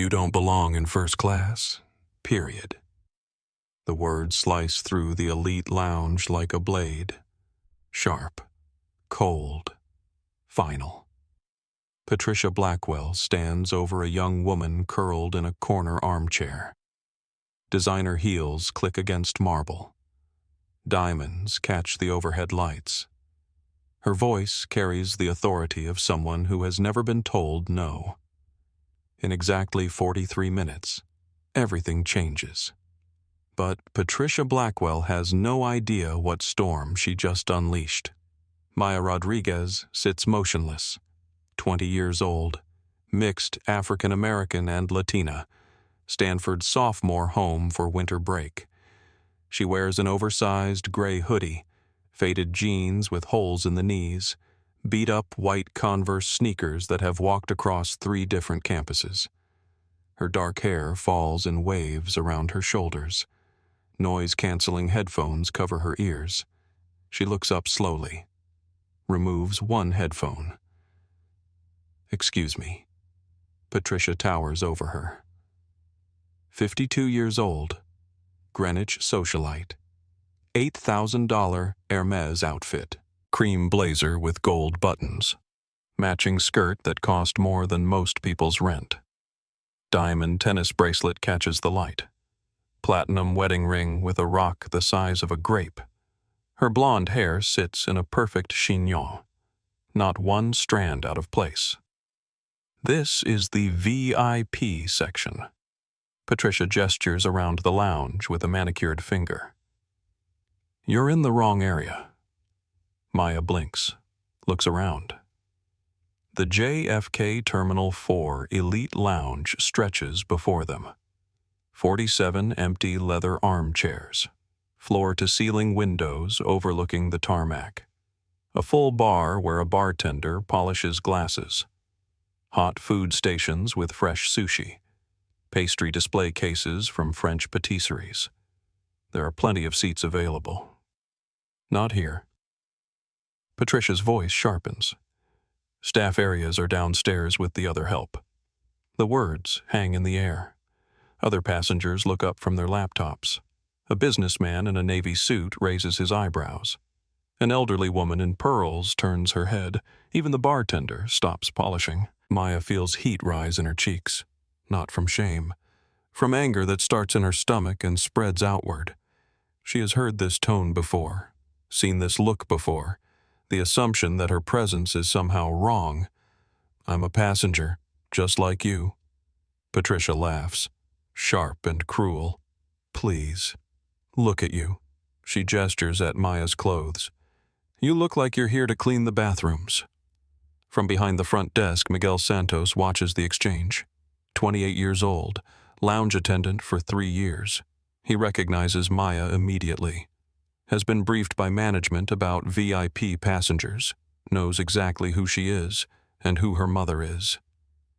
You don't belong in first class, period. The words slice through the elite lounge like a blade. Sharp, cold, final. Patricia Blackwell stands over a young woman curled in a corner armchair. Designer heels click against marble. Diamonds catch the overhead lights. Her voice carries the authority of someone who has never been told no. In exactly 43 minutes, everything changes. But Patricia Blackwell has no idea what storm she just unleashed. Maya Rodriguez sits motionless, 20 years old, mixed African-American and Latina, Stanford sophomore home for winter break. She wears an oversized gray hoodie, faded jeans with holes in the knees, beat-up white Converse sneakers that have walked across 3 different campuses. Her dark hair falls in waves around her shoulders. Noise-canceling headphones cover her ears. She looks up slowly, removes one headphone. "Excuse me." Patricia towers over her. 52 years old, Greenwich socialite, $8,000 Hermes outfit, cream blazer with gold buttons, matching skirt that cost more than most people's rent. Diamond tennis bracelet catches the light. Platinum wedding ring with a rock the size of a grape. Her blonde hair sits in a perfect chignon, not one strand out of place. This is the VIP section. Patricia gestures around the lounge with a manicured finger. "You're in the wrong area." Maya blinks, looks around. The JFK Terminal 4 Elite Lounge stretches before them. 47 empty leather armchairs, floor-to-ceiling windows overlooking the tarmac. A full bar where a bartender polishes glasses. Hot food stations with fresh sushi. Pastry display cases from French patisseries. There are plenty of seats available. Not here. Patricia's voice sharpens. Staff areas are downstairs with the other help. The words hang in the air. Other passengers look up from their laptops. A businessman in a navy suit raises his eyebrows. An elderly woman in pearls turns her head. Even the bartender stops polishing. Maya feels heat rise in her cheeks. Not from shame. From anger that starts in her stomach and spreads outward. She has heard this tone before, seen this look before, the assumption that her presence is somehow wrong. "I'm a passenger, just like you." Patricia laughs, sharp and cruel. "Please, look at you." She gestures at Maya's clothes. "You look like you're here to clean the bathrooms." From behind the front desk, Miguel Santos watches the exchange. 28 years old, lounge attendant for 3 years. He recognizes Maya immediately. Has been briefed by management about VIP passengers. Knows exactly who she is and who her mother is.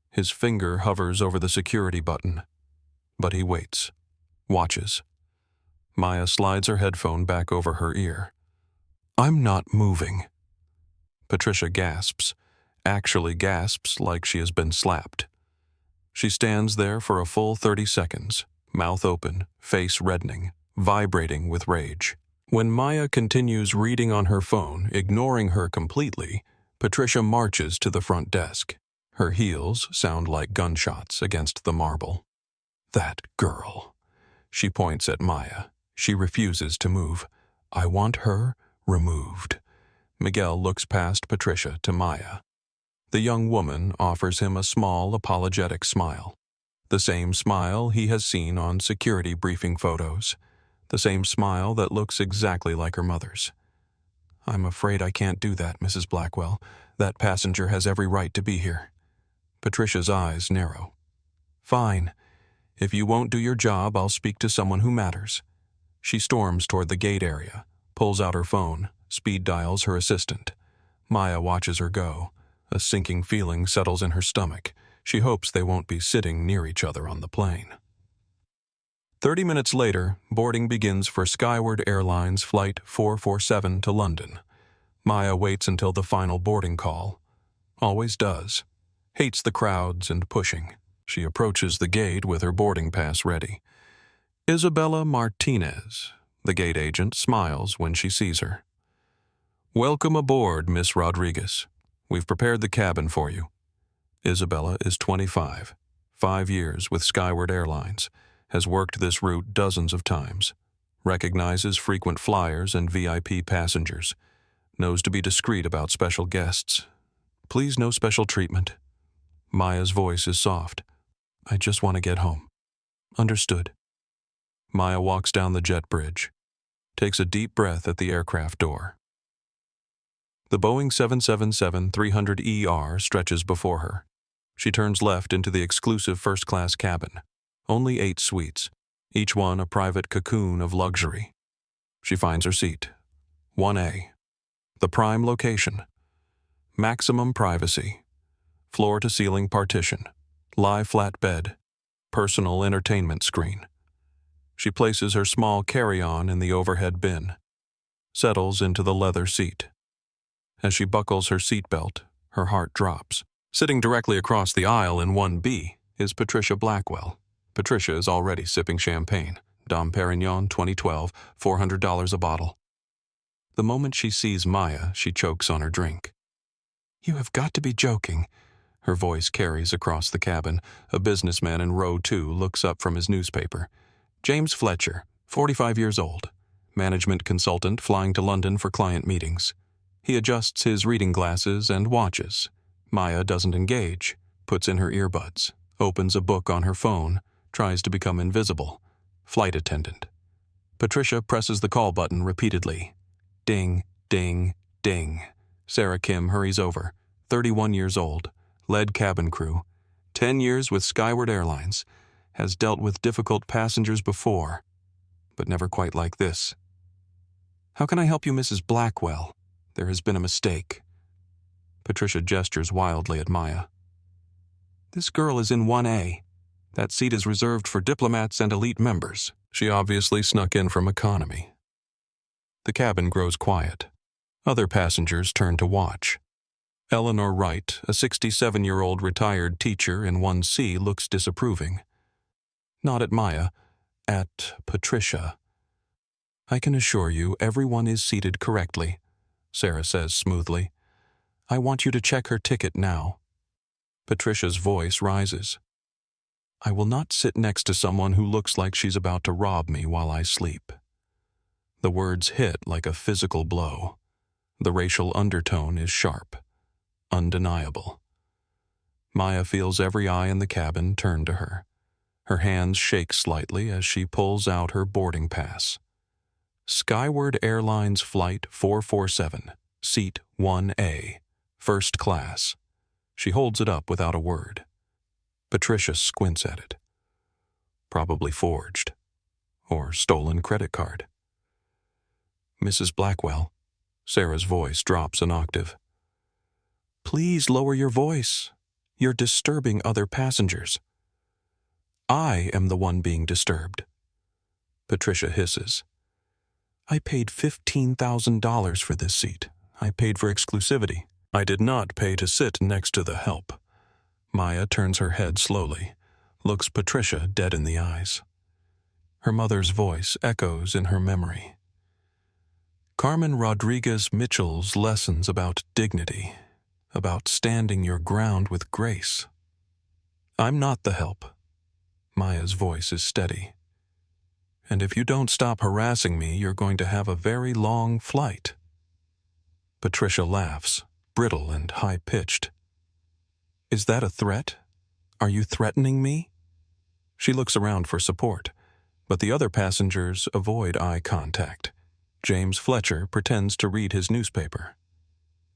His finger hovers over the security button. But he waits. Watches. Maya slides her headphone back over her ear. "I'm not moving." Patricia gasps. Actually gasps like she has been slapped. She stands there for a full 30 seconds, mouth open, face reddening, vibrating with rage. When Maya continues reading on her phone, ignoring her completely, Patricia marches to the front desk. Her heels sound like gunshots against the marble. "That girl." She points at Maya. She refuses to move. "I want her removed." Miguel looks past Patricia to Maya. The young woman offers him a small, apologetic smile. The same smile he has seen on security briefing photos. The same smile that looks exactly like her mother's. "I'm afraid I can't do that, Mrs. Blackwell. That passenger has every right to be here." Patricia's eyes narrow. "Fine. If you won't do your job, I'll speak to someone who matters." She storms toward the gate area, pulls out her phone, speed dials her assistant. Maya watches her go. A sinking feeling settles in her stomach. She hopes they won't be sitting near each other on the plane. 30 minutes later, boarding begins for Skyward Airlines Flight 447 to London. Maya waits until the final boarding call. Always does. Hates the crowds and pushing. She approaches the gate with her boarding pass ready. Isabella Martinez, the gate agent, smiles when she sees her. "Welcome aboard, Miss Rodriguez. We've prepared the cabin for you." Isabella is 25, 5 years with Skyward Airlines, has worked this route dozens of times, recognizes frequent flyers and VIP passengers, knows to be discreet about special guests. "Please, no special treatment." Maya's voice is soft. "I just want to get home." "Understood." Maya walks down the jet bridge, takes a deep breath at the aircraft door. The Boeing 777-300ER stretches before her. She turns left into the exclusive first-class cabin. Only 8 suites, each one a private cocoon of luxury. She finds her seat. 1A. The prime location. Maximum privacy. Floor-to-ceiling partition. Lie-flat bed. Personal entertainment screen. She places her small carry-on in the overhead bin. Settles into the leather seat. As she buckles her seatbelt, her heart drops. Sitting directly across the aisle in 1B is Patricia Blackwell. Patricia is already sipping champagne. Dom Perignon 2012, $400 a bottle. The moment she sees Maya, she chokes on her drink. "You have got to be joking." Her voice carries across the cabin. A businessman in row 2 looks up from his newspaper. James Fletcher, 45 years old. Management consultant flying to London for client meetings. He adjusts his reading glasses and watches. Maya doesn't engage, puts in her earbuds, opens a book on her phone, tries to become invisible. Flight attendant. Patricia presses the call button repeatedly. Ding, ding, ding. Sarah Kim hurries over, 31 years old, led cabin crew, 10 years with Skyward Airlines, has dealt with difficult passengers before, but never quite like this. "How can I help you, Mrs. Blackwell? There has been a mistake." Patricia gestures wildly at Maya. "This girl is in 1A. That seat is reserved for diplomats and elite members." She obviously snuck in from economy. The cabin grows quiet. Other passengers turn to watch. Eleanor Wright, a 67-year-old retired teacher in 1C, looks disapproving. Not at Maya, at Patricia. "I can assure you everyone is seated correctly," Sarah says smoothly. "I want you to check her ticket now." Patricia's voice rises. "I will not sit next to someone who looks like she's about to rob me while I sleep." The words hit like a physical blow. The racial undertone is sharp, undeniable. Maya feels every eye in the cabin turn to her. Her hands shake slightly as she pulls out her boarding pass. Skyward Airlines Flight 447, Seat 1A, First Class. She holds it up without a word. Patricia squints at it. Probably forged. Or stolen credit card. "Mrs. Blackwell." Sarah's voice drops an octave. "Please lower your voice. You're disturbing other passengers." "I am the one being disturbed." Patricia hisses. "I paid $15,000 for this seat. I paid for exclusivity. I did not pay to sit next to the help." Maya turns her head slowly, looks Patricia dead in the eyes. Her mother's voice echoes in her memory. Carmen Rodriguez-Mitchell's lessons about dignity, about standing your ground with grace. "I'm not the help." Maya's voice is steady. "And if you don't stop harassing me, you're going to have a very long flight." Patricia laughs, brittle and high-pitched. "Is that a threat? Are you threatening me?" She looks around for support, but the other passengers avoid eye contact. James Fletcher pretends to read his newspaper.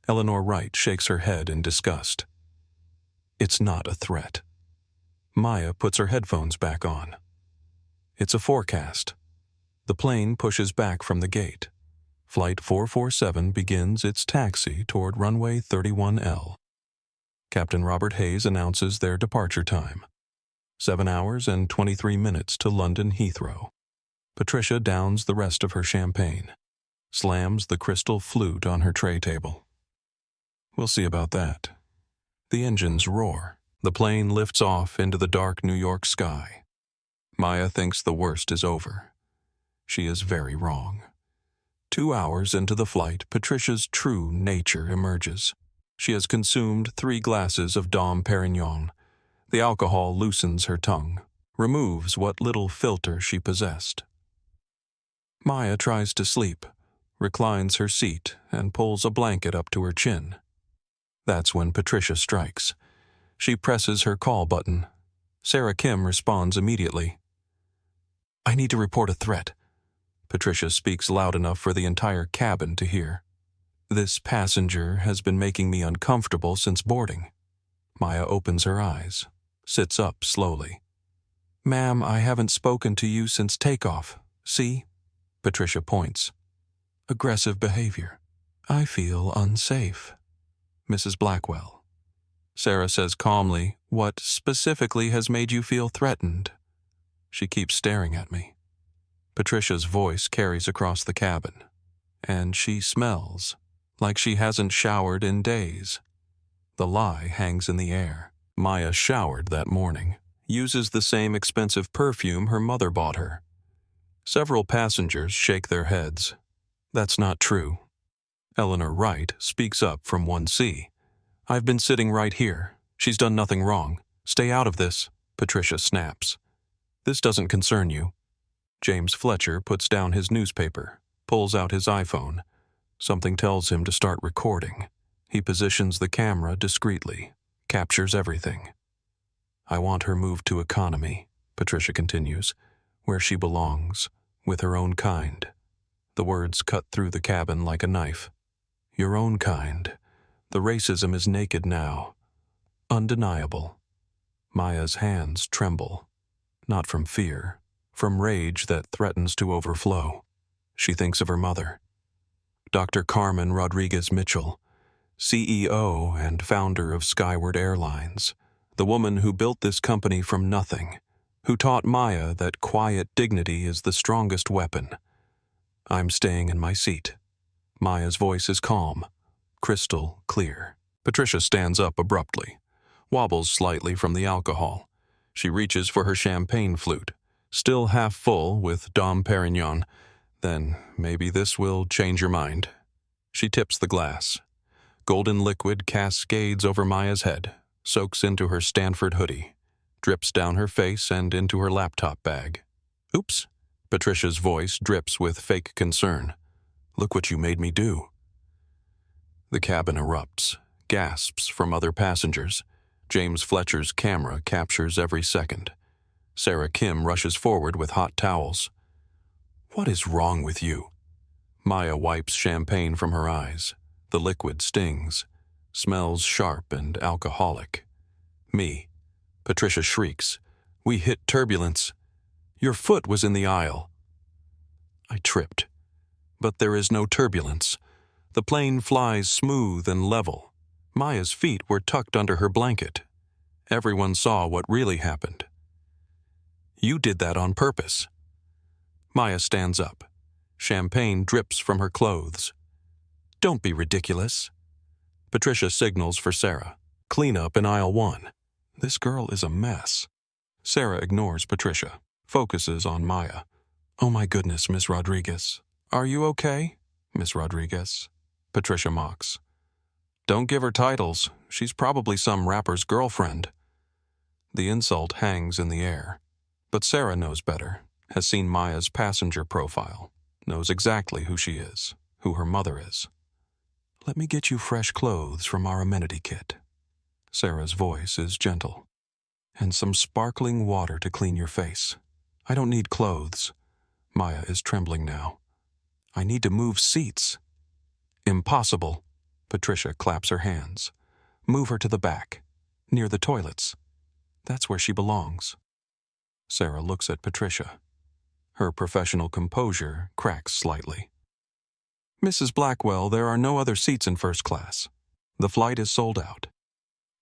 Eleanor Wright shakes her head in disgust. "It's not a threat." Maya puts her headphones back on. It's a forecast. The plane pushes back from the gate. Flight 447 begins its taxi toward runway 31L. Captain Robert Hayes announces their departure time. 7 hours and 23 minutes to London Heathrow. Patricia downs the rest of her champagne, slams the crystal flute on her tray table. "We'll see about that." The engines roar. The plane lifts off into the dark New York sky. Maya thinks the worst is over. She is very wrong. 2 hours into the flight, Patricia's true nature emerges. She has consumed 3 glasses of Dom Perignon. The alcohol loosens her tongue, removes what little filter she possessed. Maya tries to sleep, reclines her seat, and pulls a blanket up to her chin. That's when Patricia strikes. She presses her call button. Sarah Kim responds immediately. "I need to report a threat." Patricia speaks loud enough for the entire cabin to hear. "This passenger has been making me uncomfortable since boarding." Maya opens her eyes, sits up slowly. "Ma'am, I haven't spoken to you since takeoff. See?" Patricia points. "Aggressive behavior. I feel unsafe." Mrs. Blackwell. Sarah says calmly, "What specifically has made you feel threatened?" She keeps staring at me. Patricia's voice carries across the cabin, and she smells like she hasn't showered in days. The lie hangs in the air. Maya showered that morning, uses the same expensive perfume her mother bought her. Several passengers shake their heads. That's not true. Eleanor Wright speaks up from 1C. "I've been sitting right here. She's done nothing wrong. Stay out of this," Patricia snaps. "This doesn't concern you." James Fletcher puts down his newspaper, pulls out his iPhone. Something tells him to start recording. He positions the camera discreetly, captures everything. "I want her moved to economy," Patricia continues, "where she belongs, with her own kind." The words cut through the cabin like a knife. Your own kind. The racism is naked now. Undeniable. Maya's hands tremble. Not from fear, from rage that threatens to overflow. She thinks of her mother. Dr. Carmen Rodriguez-Mitchell, CEO and founder of Skyward Airlines, the woman who built this company from nothing, who taught Maya that quiet dignity is the strongest weapon. I'm staying in my seat. Maya's voice is calm, crystal clear. Patricia stands up abruptly, wobbles slightly from the alcohol. She reaches for her champagne flute, still half full with Dom Perignon. Then maybe this will change your mind. She tips the glass. Golden liquid cascades over Maya's head, soaks into her Stanford hoodie, drips down her face and into her laptop bag. "Oops." Patricia's voice drips with fake concern. "Look what you made me do." The cabin erupts, gasps from other passengers. James Fletcher's camera captures every second. Sarah Kim rushes forward with hot towels. "What is wrong with you?" Maya wipes champagne from her eyes. The liquid stings, smells sharp and alcoholic. "Me." Patricia shrieks. "We hit turbulence. Your foot was in the aisle." I tripped. But there is no turbulence. The plane flies smooth and level. Maya's feet were tucked under her blanket. Everyone saw what really happened. "You did that on purpose." Maya stands up. Champagne drips from her clothes. "Don't be ridiculous." Patricia signals for Sarah. "Clean up in aisle 1. This girl is a mess." Sarah ignores Patricia, focuses on Maya. "Oh my goodness, Miss Rodriguez. Are you okay, Miss Rodriguez?" Patricia mocks. "Don't give her titles. She's probably some rapper's girlfriend." The insult hangs in the air. But Sarah knows better, has seen Maya's passenger profile, knows exactly who she is, who her mother is. "Let me get you fresh clothes from our amenity kit." Sarah's voice is gentle. "And some sparkling water to clean your face. I don't need clothes." Maya is trembling now. "I need to move seats." "Impossible." Patricia claps her hands. "Move her to the back, near the toilets. That's where she belongs." Sarah looks at Patricia. Her professional composure cracks slightly. "Mrs. Blackwell, there are no other seats in first class. The flight is sold out."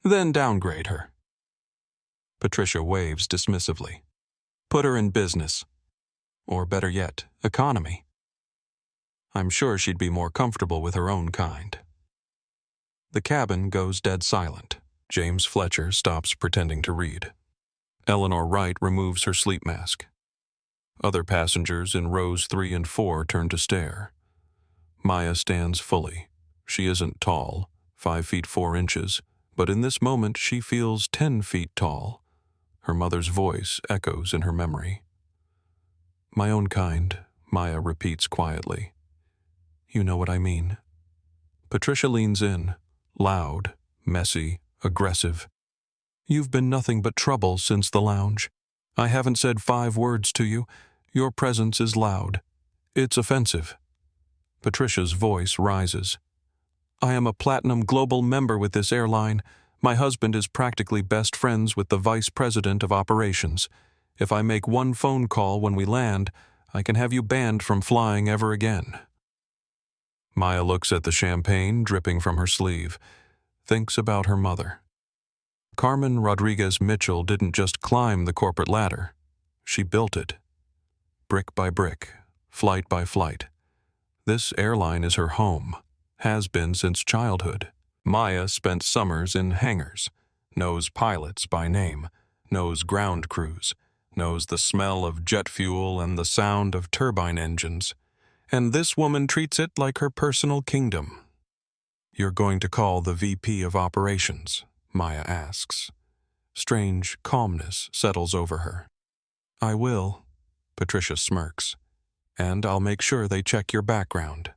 "Then downgrade her." Patricia waves dismissively. "Put her in business. Or better yet, economy. I'm sure she'd be more comfortable with her own kind." The cabin goes dead silent. James Fletcher stops pretending to read. Eleanor Wright removes her sleep mask. Other passengers in rows 3 and 4 turn to stare. Maya stands fully. She isn't tall, 5 feet 4 inches, but in this moment she feels 10 feet tall. Her mother's voice echoes in her memory. "My own kind," Maya repeats quietly. "You know what I mean." Patricia leans in, loud, messy, aggressive. "You've been nothing but trouble since the lounge. I haven't said 5 words to you. Your presence is loud. It's offensive." Patricia's voice rises. "I am a platinum global member with this airline. My husband is practically best friends with the vice president of operations. If I make one phone call when we land, I can have you banned from flying ever again." Maya looks at the champagne dripping from her sleeve, thinks about her mother. Carmen Rodriguez-Mitchell didn't just climb the corporate ladder. She built it. Brick by brick, flight by flight. This airline is her home, has been since childhood. Maya spent summers in hangars, knows pilots by name, knows ground crews, knows the smell of jet fuel and the sound of turbine engines. And this woman treats it like her personal kingdom. "You're going to call the VP of operations?" Maya asks. Strange calmness settles over her. "I will," Patricia smirks. "And I'll make sure they check your background.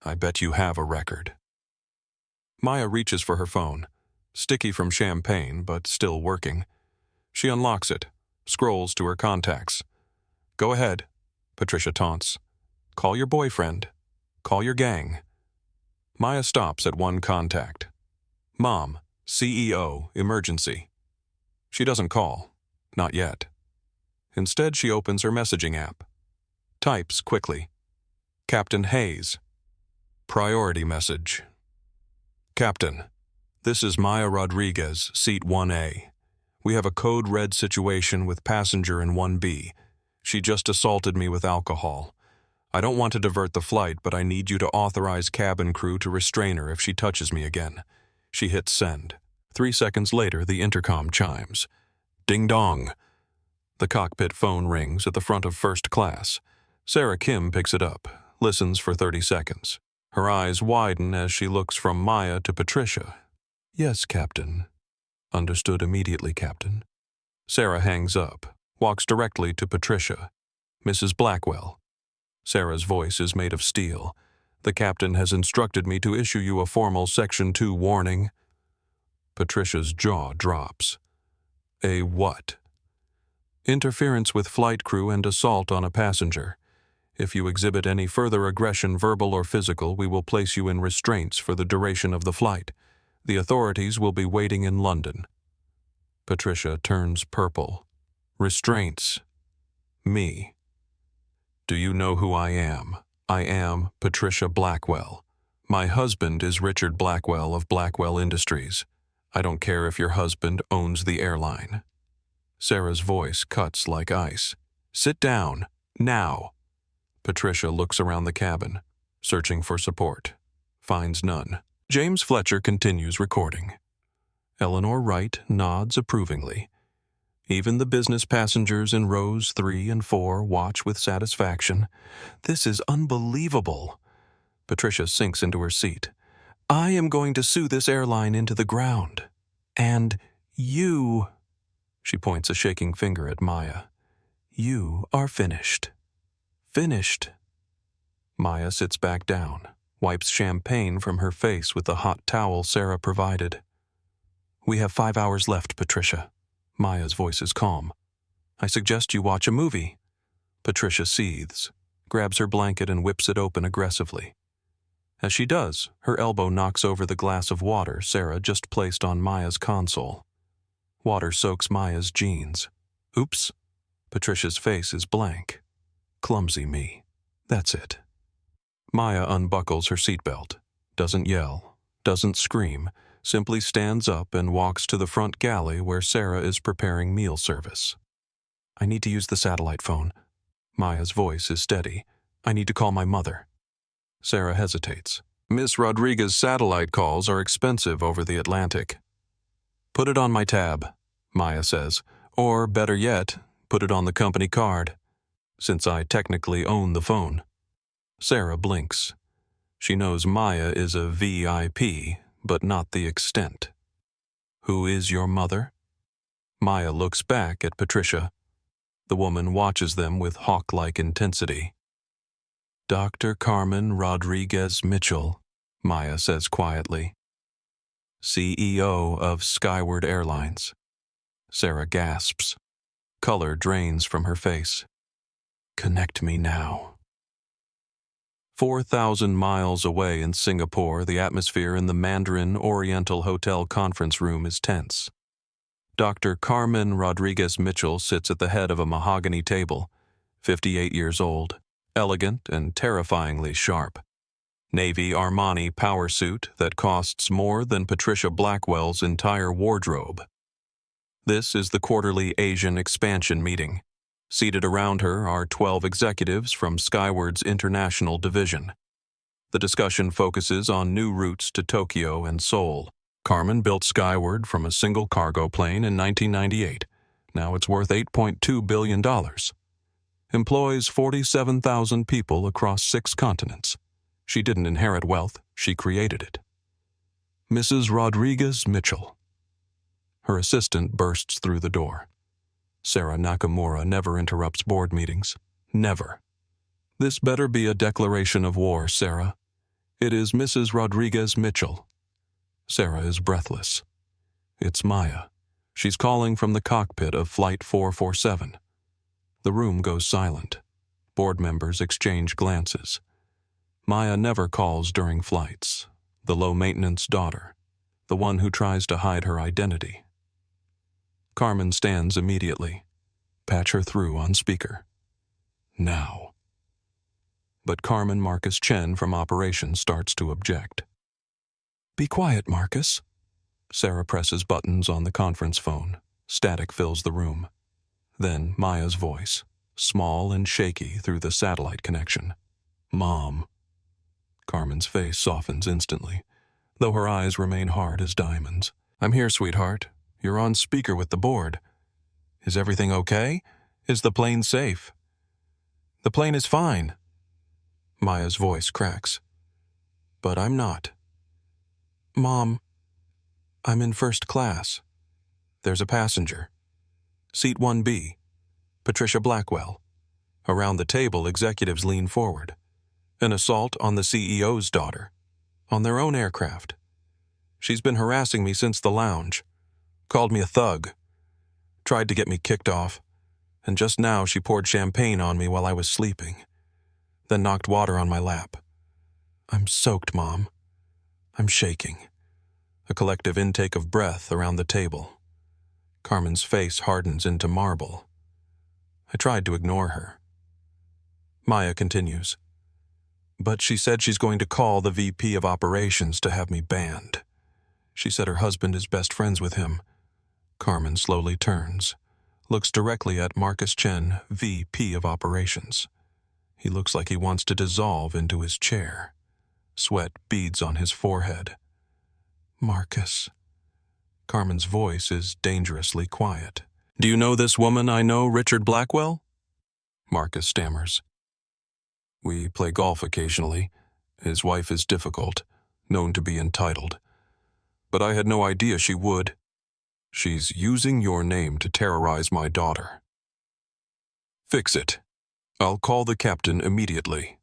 I bet you have a record." Maya reaches for her phone, sticky from champagne but still working. She unlocks it, scrolls to her contacts. "Go ahead," Patricia taunts. "Call your boyfriend. Call your gang." Maya stops at one contact. "Mom, CEO, emergency." She doesn't call. Not yet. Instead, she opens her messaging app. Types quickly. "Captain Hayes." Priority message. "Captain, this is Maya Rodriguez, seat 1A. We have a code red situation with passenger in 1B. She just assaulted me with alcohol. I don't want to divert the flight, but I need you to authorize cabin crew to restrain her if she touches me again." She hits send. 3 seconds later, the intercom chimes. Ding dong. The cockpit phone rings at the front of first class. Sarah Kim picks it up, listens for 30 seconds. Her eyes widen as she looks from Maya to Patricia. "Yes, Captain." "Understood immediately, Captain." Sarah hangs up, walks directly to Patricia. "Mrs. Blackwell." Sarah's voice is made of steel. "The captain has instructed me to issue you a formal Section 2 warning." Patricia's jaw drops. "A what?" "Interference with flight crew and assault on a passenger. If you exhibit any further aggression, verbal or physical, we will place you in restraints for the duration of the flight. The authorities will be waiting in London." Patricia turns purple. "Restraints? Me? Do you know who I am? I am Patricia Blackwell. My husband is Richard Blackwell of Blackwell Industries. I don't care if your husband owns the airline." Sarah's voice cuts like ice. "Sit down, now." Patricia looks around the cabin, searching for support. Finds none. James Fletcher continues recording. Eleanor Wright nods approvingly. Even the business passengers in rows 3 and 4 watch with satisfaction. "This is unbelievable." Patricia sinks into her seat. "I am going to sue this airline into the ground. And you," she points a shaking finger at Maya, "you are finished. Finished." Maya sits back down, wipes champagne from her face with the hot towel Sarah provided. "We have 5 hours left, Patricia." Maya's voice is calm. "I suggest you watch a movie." Patricia seethes, grabs her blanket and whips it open aggressively. As she does, her elbow knocks over the glass of water Sarah just placed on Maya's console. Water soaks Maya's jeans. "Oops." Patricia's face is blank. Clumsy me. That's it. Maya unbuckles her seatbelt, doesn't yell, doesn't scream, simply stands up and walks to the front galley where Sarah is preparing meal service. "I need to use the satellite phone." Maya's voice is steady. "I need to call my mother." Sarah hesitates. "Miss Rodriguez's satellite calls are expensive over the Atlantic." Put it on my tab, Maya says. Or, better yet, put it on the company card, since I technically own the phone. Sarah blinks. She knows Maya is a VIP, but not the extent. Who is your mother? Maya looks back at Patricia. The woman watches them with hawk-like intensity. Dr. Carmen Rodriguez-Mitchell, Maya says quietly. CEO of Skyward Airlines. Sarah gasps. Color drains from her face. Connect me now. 4,000 miles away in Singapore, the atmosphere in the Mandarin Oriental Hotel conference room is tense. Dr. Carmen Rodriguez-Mitchell sits at the head of a mahogany table, 58 years old, elegant and terrifyingly sharp. Navy Armani power suit that costs more than Patricia Blackwell's entire wardrobe. This is the quarterly Asian expansion meeting. Seated around her are 12 executives from Skyward's international division. The discussion focuses on new routes to Tokyo and Seoul. Carmen built Skyward from a single cargo plane in 1998. Now it's worth $8.2 billion. Employs 47,000 people across 6 continents. She didn't inherit wealth, she created it. Mrs. Rodriguez-Mitchell. Her assistant bursts through the door. Sarah Nakamura never interrupts board meetings. Never. This better be a declaration of war, Sarah. It is Mrs. Rodriguez-Mitchell. Sarah is breathless. It's Maya. She's calling from the cockpit of Flight 447. The room goes silent. Board members exchange glances. Maya never calls during flights. The low-maintenance daughter. The one who tries to hide her identity. Carmen stands immediately. Patch her through on speaker. Now. But Carmen Marcus Chen from operations starts to object. Be quiet, Marcus. Sarah presses buttons on the conference phone. Static fills the room. Then Maya's voice, small and shaky through the satellite connection. Mom. Carmen's face softens instantly, though her eyes remain hard as diamonds. I'm here, sweetheart. You're on speaker with the board. Is everything okay? Is the plane safe? The plane is fine. Maya's voice cracks. But I'm not. Mom, I'm in first class. There's a passenger. Seat 1B. Patricia Blackwell. Around the table, executives lean forward. An assault on the CEO's daughter. On their own aircraft. She's been harassing me since the lounge. Called me a thug. Tried to get me kicked off. And just now she poured champagne on me while I was sleeping. Then knocked water on my lap. I'm soaked, Mom. I'm shaking. A collective intake of breath around the table. Carmen's face hardens into marble. I tried to ignore her. Maya continues. But she said she's going to call the VP of operations to have me banned. She said her husband is best friends with him. Carmen slowly turns, looks directly at Marcus Chen, VP of operations. He looks like he wants to dissolve into his chair. Sweat beads on his forehead. Marcus. Carmen's voice is dangerously quiet. Do you know this woman I know, Richard Blackwell? Marcus stammers. We play golf occasionally. His wife is difficult, known to be entitled. But I had no idea she would. She's using your name to terrorize my daughter. Fix it. I'll call the captain immediately.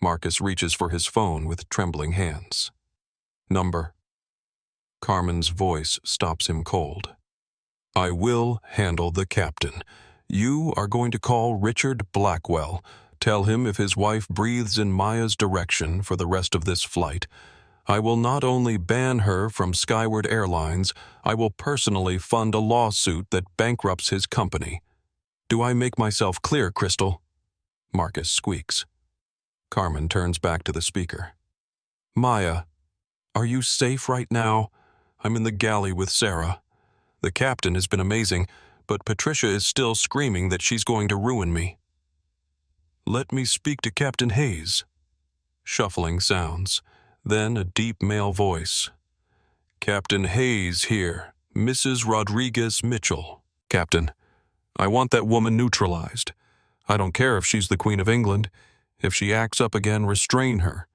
Marcus reaches for his phone with trembling hands. Number. Carmen's voice stops him cold. I will handle the captain. You are going to call Richard Blackwell. Tell him if his wife breathes in Maya's direction for the rest of this flight, I will not only ban her from Skyward Airlines, I will personally fund a lawsuit that bankrupts his company. Do I make myself clear, Crystal? Marcus squeaks. Carmen turns back to the speaker. Maya, are you safe right now? I'm in the galley with Sarah. The captain has been amazing, but Patricia is still screaming that she's going to ruin me. Let me speak to Captain Hayes. Shuffling sounds, then a deep male voice. Captain Hayes here, Mrs. Rodriguez-Mitchell. Captain, I want that woman neutralized. I don't care if she's the Queen of England. If she acts up again, restrain her.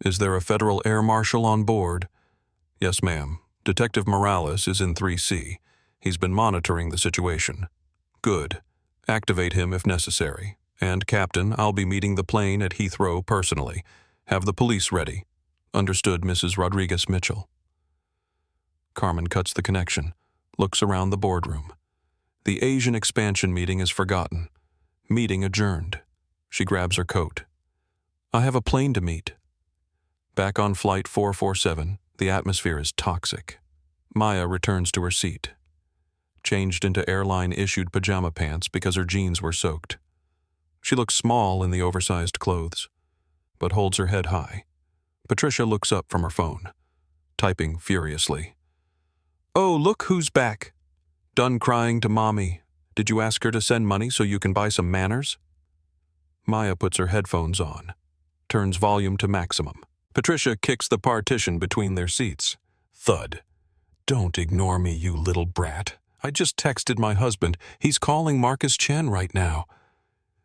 Is there a federal air marshal on board? Yes, ma'am. Detective Morales is in 3C. He's been monitoring the situation. Good. Activate him if necessary. And, Captain, I'll be meeting the plane at Heathrow personally. Have the police ready. Understood, Mrs. Rodriguez-Mitchell. Carmen cuts the connection, looks around the boardroom. The Asian expansion meeting is forgotten. Meeting adjourned. She grabs her coat. I have a plane to meet. Back on flight 447, the atmosphere is toxic. Maya returns to her seat. Changed into airline-issued pajama pants because her jeans were soaked. She looks small in the oversized clothes, but holds her head high. Patricia looks up from her phone, typing furiously. Oh, look who's back. Done crying to Mommy. Did you ask her to send money so you can buy some manners? Maya puts her headphones on, turns volume to maximum. Patricia kicks the partition between their seats. Thud. Don't ignore me, you little brat. I just texted my husband. He's calling Marcus Chen right now.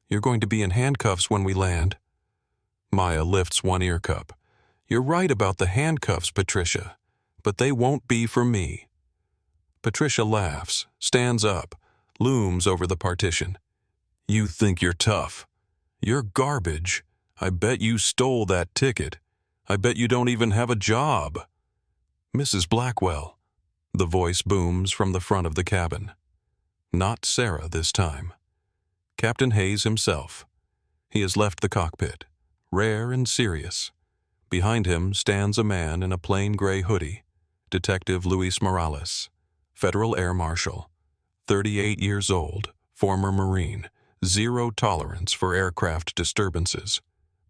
You're going to be in handcuffs when we land. Maya lifts one ear cup. You're right about the handcuffs, Patricia, but they won't be for me. Patricia laughs, stands up, looms over the partition. You think you're tough. You're garbage. I bet you stole that ticket. I bet you don't even have a job. Mrs. Blackwell. The voice booms from the front of the cabin. Not Sarah this time. Captain Hayes himself. He has left the cockpit, rare and serious. Behind him stands a man in a plain gray hoodie, Detective Luis Morales, Federal Air Marshal, 38 years old, former Marine, zero tolerance for aircraft disturbances.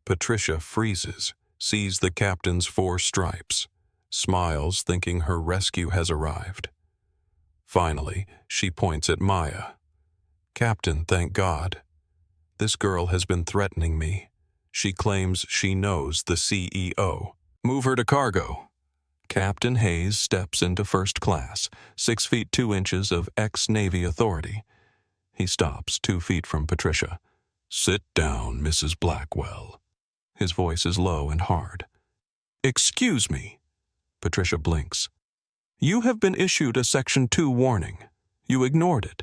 Patricia freezes, sees the captain's 4 stripes, smiles thinking her rescue has arrived. Finally, she points at Maya. Captain, thank God. This girl has been threatening me. She claims she knows the CEO. Move her to cargo. Captain Hayes steps into first class, 6 feet 2 inches of ex-Navy authority. He stops 2 feet from Patricia. Sit down, Mrs. Blackwell. His voice is low and hard. Excuse me. Patricia blinks. You have been issued a Section 2 warning. You ignored it.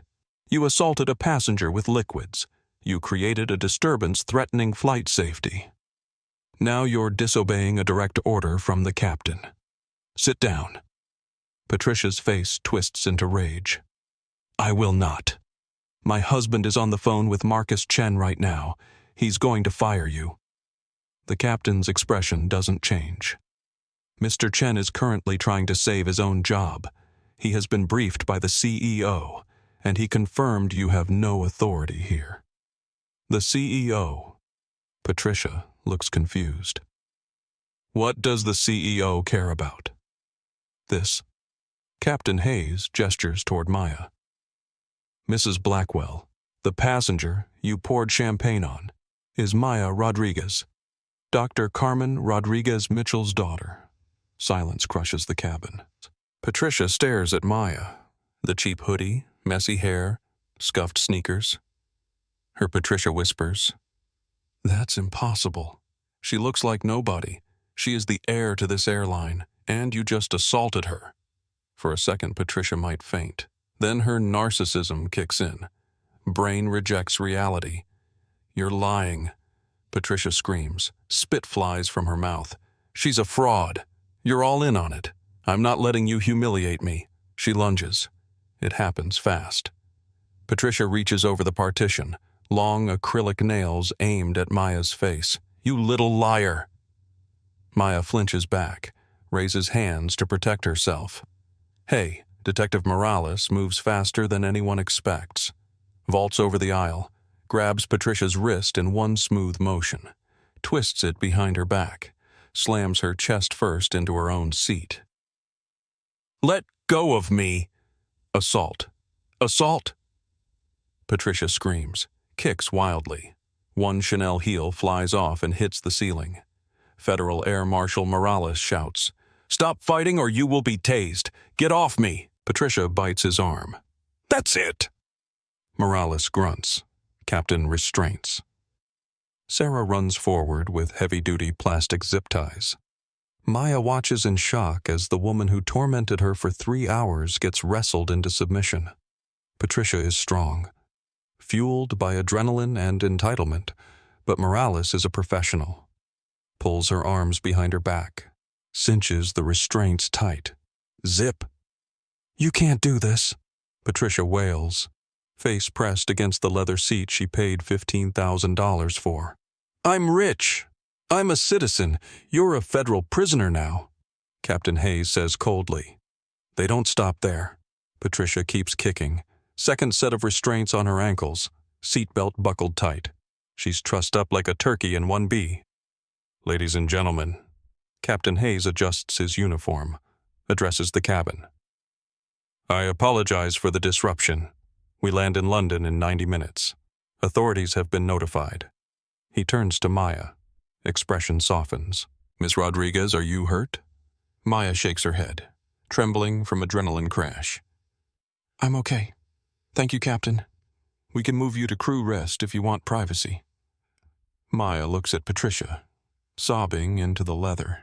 You assaulted a passenger with liquids. You created a disturbance threatening flight safety. Now you're disobeying a direct order from the captain. Sit down. Patricia's face twists into rage. I will not. My husband is on the phone with Marcus Chen right now. He's going to fire you. The captain's expression doesn't change. Mr. Chen is currently trying to save his own job. He has been briefed by the CEO, and he confirmed you have no authority here. The CEO. Patricia looks confused. What does the CEO care about? This. Captain Hayes gestures toward Maya. Mrs. Blackwell, the passenger you poured champagne on, is Maya Rodriguez, Dr. Carmen Rodriguez-Mitchell's daughter. Silence crushes the cabin. Patricia stares at Maya, the cheap hoodie, messy hair, scuffed sneakers. Her Patricia whispers, That's impossible. She looks like nobody. She is the heir to this airline, and you just assaulted her. For a second, Patricia might faint. Then her narcissism kicks in. Brain rejects reality. You're lying. Patricia screams. Spit flies from her mouth. She's a fraud. You're all in on it. I'm not letting you humiliate me. She lunges. It happens fast. Patricia reaches over the partition, long acrylic nails aimed at Maya's face. You little liar. Maya flinches back, raises hands to protect herself. Hey, Detective Morales moves faster than anyone expects. Vaults over the aisle, grabs Patricia's wrist in one smooth motion, twists it behind her back, slams her chest first into her own seat. Let go of me! Assault. Assault! Patricia screams, kicks wildly. One Chanel heel flies off and hits the ceiling. Federal Air Marshal Morales shouts, Stop fighting or you will be tased! Get off me! Patricia bites his arm. That's it! Morales grunts. Captain restraints. Sarah runs forward with heavy-duty plastic zip ties. Maya watches in shock as the woman who tormented her for 3 hours gets wrestled into submission. Patricia is strong, fueled by adrenaline and entitlement, but Morales is a professional. Pulls her arms behind her back, cinches the restraints tight. Zip! You can't do this, Patricia wails, face pressed against the leather seat she paid $15,000 for. I'm rich. I'm a citizen. You're a federal prisoner now, Captain Hayes says coldly. They don't stop there. Patricia keeps kicking. Second set of restraints on her ankles, seatbelt buckled tight. She's trussed up like a turkey in 1B. Ladies and gentlemen, Captain Hayes adjusts his uniform, addresses the cabin. I apologize for the disruption. We land in London in 90 minutes. Authorities have been notified. He turns to Maya. Expression softens. Miss Rodriguez, are you hurt? Maya shakes her head, trembling from adrenaline crash. I'm okay. Thank you, Captain. We can move you to crew rest if you want privacy. Maya looks at Patricia, sobbing into the leather,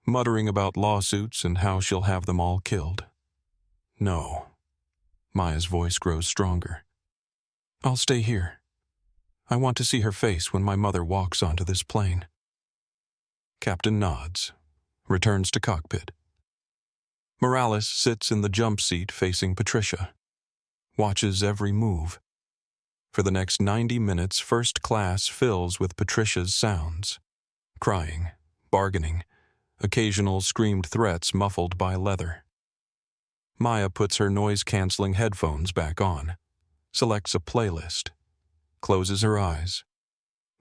muttering about lawsuits and how she'll have them all killed. No. Maya's voice grows stronger. I'll stay here. I want to see her face when my mother walks onto this plane. Captain nods, returns to cockpit. Morales sits in the jump seat facing Patricia, watches every move. For the next 90 minutes, first class fills with Patricia's sounds. Crying, bargaining, occasional screamed threats muffled by leather. Maya puts her noise-canceling headphones back on, selects a playlist, closes her eyes,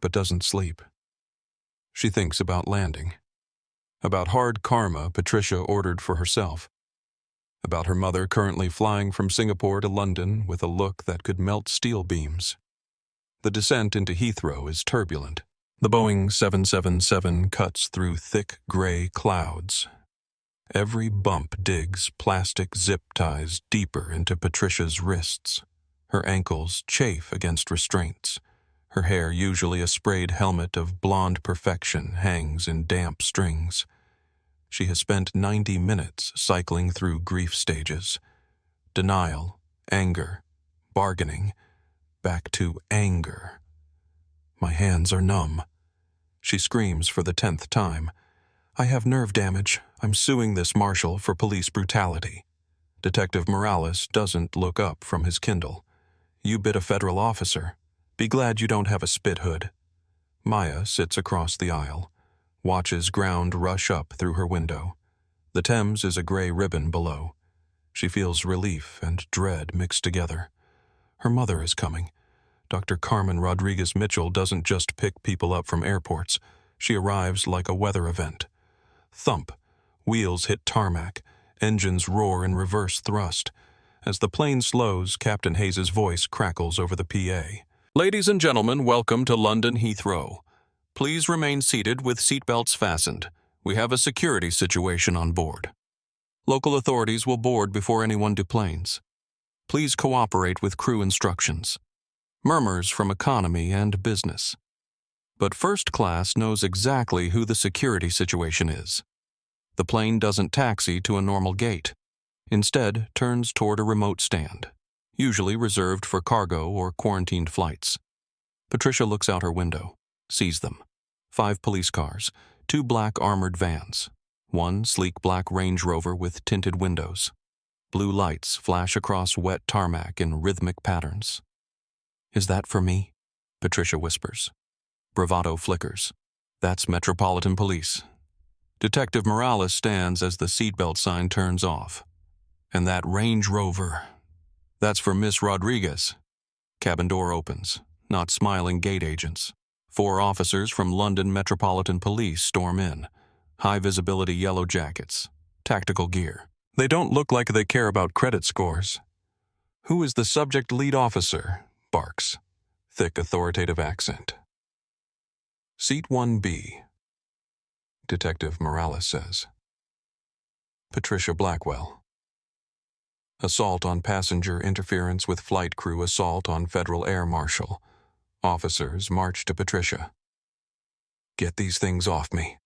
but doesn't sleep. She thinks about landing, about hard karma Patricia ordered for herself, about her mother currently flying from Singapore to London with a look that could melt steel beams. The descent into Heathrow is turbulent. The Boeing 777 cuts through thick gray clouds. Every bump digs plastic zip ties deeper into Patricia's wrists. Her ankles chafe against restraints. Her hair, usually a sprayed helmet of blonde perfection, hangs in damp strings. She has spent 90 minutes cycling through grief stages. Denial, anger, bargaining, back to anger. My hands are numb. She screams for the 10th time. I have nerve damage. I'm suing this marshal for police brutality. Detective Morales doesn't look up from his Kindle. You bit a federal officer. Be glad you don't have a spit hood. Maya sits across the aisle, watches ground rush up through her window. The Thames is a gray ribbon below. She feels relief and dread mixed together. Her mother is coming. Dr. Carmen Rodriguez-Mitchell doesn't just pick people up from airports. She arrives like a weather event. Thump. Wheels hit tarmac. Engines roar in reverse thrust. As the plane slows, Captain Hayes' voice crackles over the PA. Ladies and gentlemen, welcome to London Heathrow. Please remain seated with seatbelts fastened. We have a security situation on board. Local authorities will board before anyone deplanes. Please cooperate with crew instructions. Murmurs from economy and business. But first class knows exactly who the security situation is. The plane doesn't taxi to a normal gate. Instead, turns toward a remote stand, usually reserved for cargo or quarantined flights. Patricia looks out her window, sees them. 5 police cars, 2 black armored vans, 1 sleek black Range Rover with tinted windows. Blue lights flash across wet tarmac in rhythmic patterns. Is that for me? Patricia whispers. Bravado flickers. That's Metropolitan Police. Detective Morales stands as the seatbelt sign turns off. And that Range Rover. That's for Miss Rodriguez. Cabin door opens. Not smiling gate agents. 4 officers from London Metropolitan Police storm in. High-visibility yellow jackets. Tactical gear. They don't look like they care about credit scores. Who is the subject lead officer? Barks. Thick authoritative accent. Seat 1B. Detective Morales says. Patricia Blackwell. Assault on passenger interference with flight crew assault on Federal Air Marshal. Officers march to Patricia. Get these things off me.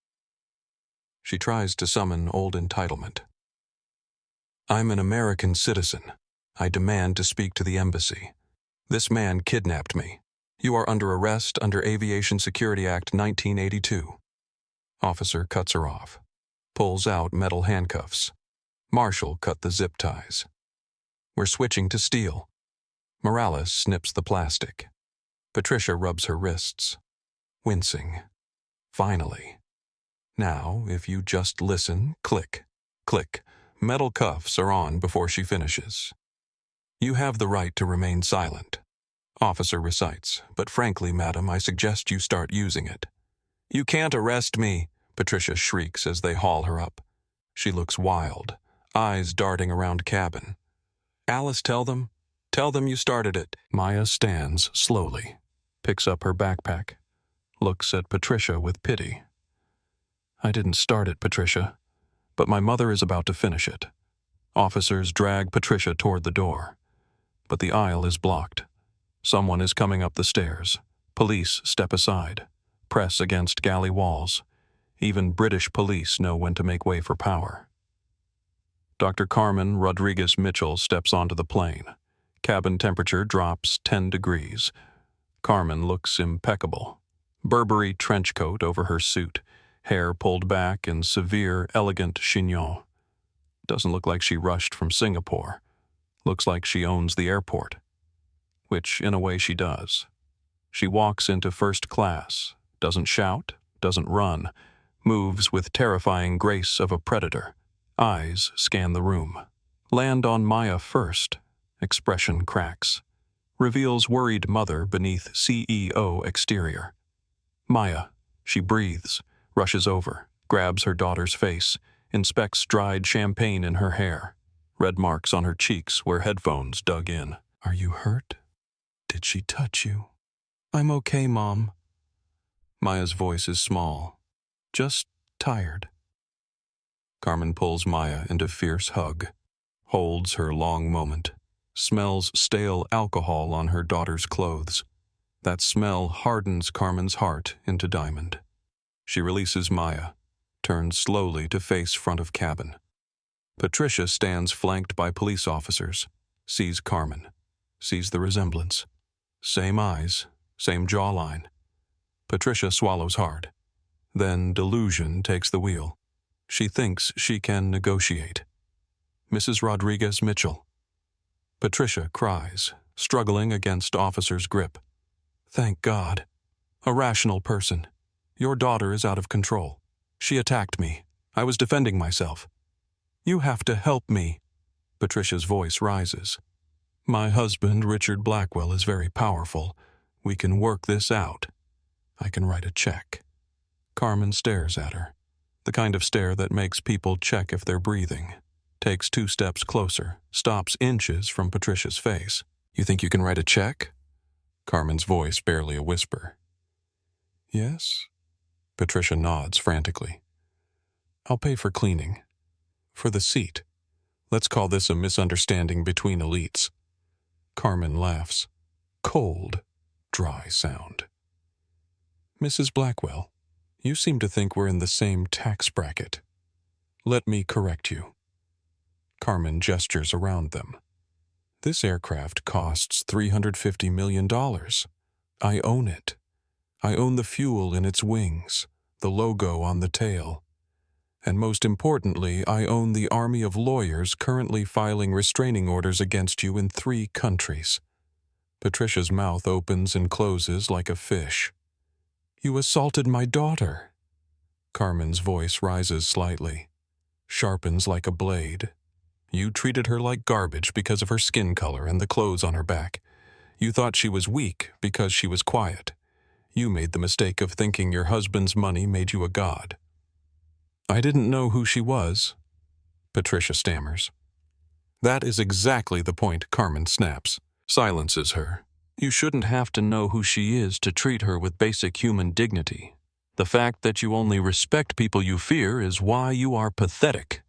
She tries to summon old entitlement. I'm an American citizen. I demand to speak to the embassy. This man kidnapped me. You are under arrest under Aviation Security Act 1982. Officer cuts her off. Pulls out metal handcuffs. Marshal cut the zip ties. We're switching to steel. Morales snips the plastic. Patricia rubs her wrists. Wincing. Finally. Now, if you just listen, click, click. Metal cuffs are on before she finishes. You have the right to remain silent. Officer recites, but frankly, madam, I suggest you start using it. You can't arrest me, Patricia shrieks as they haul her up. She looks wild, eyes darting around cabin. Alice, tell them you started it. Maya stands slowly, picks up her backpack, looks at Patricia with pity. I didn't start it, Patricia, but my mother is about to finish it. Officers drag Patricia toward the door, but the aisle is blocked. Someone is coming up the stairs. Police step aside, press against galley walls. Even British police know when to make way for power. Dr. Carmen Rodriguez-Mitchell steps onto the plane. Cabin temperature drops 10 degrees. Carmen looks impeccable. Burberry trench coat over her suit, hair pulled back in severe, elegant chignon. Doesn't look like she rushed from Singapore. Looks like she owns the airport. Which, in a way, she does. She walks into first class, doesn't shout, doesn't run, moves with terrifying grace of a predator. Eyes scan the room. Land on Maya first. Expression cracks. Reveals worried mother beneath CEO exterior. Maya. She breathes, rushes over, grabs her daughter's face, inspects dried champagne in her hair. Red marks on her cheeks where headphones dug in. Are you hurt? Did she touch you? I'm okay, Mom. Maya's voice is small. Just tired. Carmen pulls Maya into fierce hug, holds her long moment, smells stale alcohol on her daughter's clothes. That smell hardens Carmen's heart into diamond. She releases Maya, turns slowly to face front of cabin. Patricia stands flanked by police officers, sees Carmen, sees the resemblance. Same eyes, same jawline. Patricia swallows hard. Then delusion takes the wheel. She thinks she can negotiate. Mrs. Rodriguez-Mitchell. Patricia cries, struggling against officer's grip. Thank God. A rational person. Your daughter is out of control. She attacked me. I was defending myself. You have to help me. Patricia's voice rises. My husband, Richard Blackwell, is very powerful. We can work this out. I can write a check. Carmen stares at her. The kind of stare that makes people check if they're breathing. Takes 2 steps closer, stops inches from Patricia's face. You think you can write a check? Carmen's voice barely a whisper. Yes? Patricia nods frantically. I'll pay for cleaning. For the seat. Let's call this a misunderstanding between elites. Carmen laughs. Cold, dry sound. Mrs. Blackwell, you seem to think we're in the same tax bracket. Let me correct you. Carmen gestures around them. This aircraft costs $350 million. I own it. I own the fuel in its wings, the logo on the tail. And most importantly, I own the army of lawyers currently filing restraining orders against you in 3 countries. Patricia's mouth opens and closes like a fish. You assaulted my daughter. Carmen's voice rises slightly, sharpens like a blade. You treated her like garbage because of her skin color and the clothes on her back. You thought she was weak because she was quiet. You made the mistake of thinking your husband's money made you a god. I didn't know who she was, Patricia stammers. That is exactly the point, Carmen snaps, silences her. You shouldn't have to know who she is to treat her with basic human dignity. The fact that you only respect people you fear is why you are pathetic.